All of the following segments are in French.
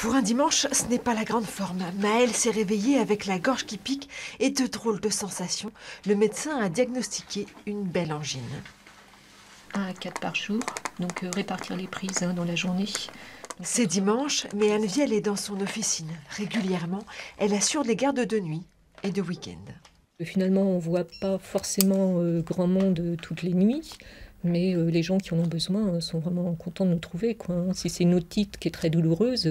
Pour un dimanche, ce n'est pas la grande forme. Maëlle s'est réveillée avec la gorge qui pique et de drôles de sensations. Le médecin a diagnostiqué une belle angine. 1 à 4 par jour, donc répartir les prises dans la journée. C'est dimanche, mais Anne-Vielle est dans son officine. Régulièrement, elle assure les gardes de nuit et de week-end. Finalement, on ne voit pas forcément grand monde toutes les nuits, mais les gens qui en ont besoin sont vraiment contents de nous trouver, quoi. Si c'est une otite qui est très douloureuse,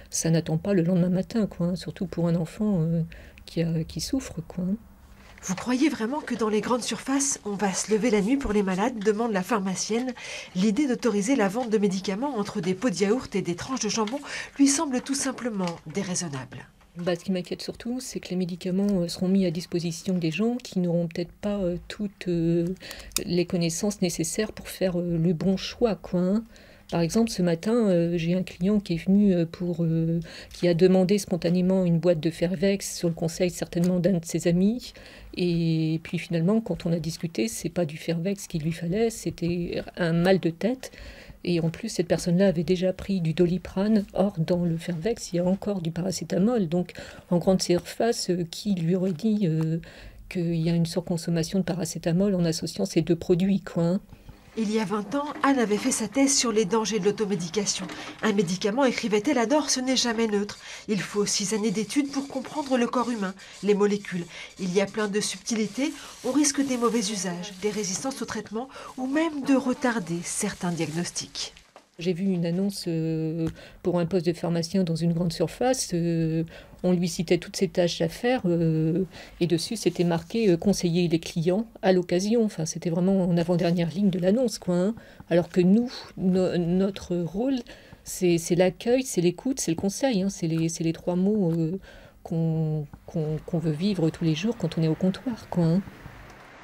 ça n'attend pas le lendemain matin, quoi. Surtout pour un enfant qui souffre, quoi. Vous croyez vraiment que dans les grandes surfaces, on va se lever la nuit pour les malades, demande la pharmacienne. L'idée d'autoriser la vente de médicaments entre des pots de yaourt et des tranches de jambon lui semble tout simplement déraisonnable. Ce qui m'inquiète surtout, c'est que les médicaments seront mis à disposition des gens qui n'auront peut-être pas toutes les connaissances nécessaires pour faire le bon choix, quoi, hein. Par exemple, ce matin, j'ai un client qui est venu qui a demandé spontanément une boîte de Fervex sur le conseil certainement d'un de ses amis. Et puis finalement, quand on a discuté, c'est pas du Fervex qu'il lui fallait, c'était un mal de tête. Et en plus, cette personne-là avait déjà pris du Doliprane. Or, dans le Fervex, il y a encore du paracétamol. Donc, en grande surface, qui lui aurait dit qu'il y a une surconsommation de paracétamol en associant ces deux produits, quoi, hein. Il y a 20 ans, Anne avait fait sa thèse sur les dangers de l'automédication. Un médicament, écrivait-elle, adore, ce n'est jamais neutre. Il faut 6 années d'études pour comprendre le corps humain, les molécules. Il y a plein de subtilités, on risque des mauvais usages, des résistances au traitement ou même de retarder certains diagnostics. J'ai vu une annonce pour un poste de pharmacien dans une grande surface. On lui citait toutes ses tâches à faire et dessus c'était marqué conseiller les clients à l'occasion. Enfin, c'était vraiment en avant-dernière ligne de l'annonce, quoi, hein. Alors que nous, notre rôle, c'est l'accueil, c'est l'écoute, c'est le conseil, hein. C'est les 3 mots qu'on veut vivre tous les jours quand on est au comptoir, quoi, hein.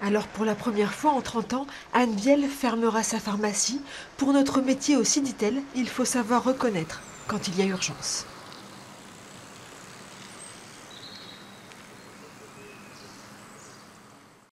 Alors pour la première fois en 30 ans, Anne-Vielle fermera sa pharmacie. Pour notre métier aussi, dit-elle, il faut savoir reconnaître quand il y a urgence.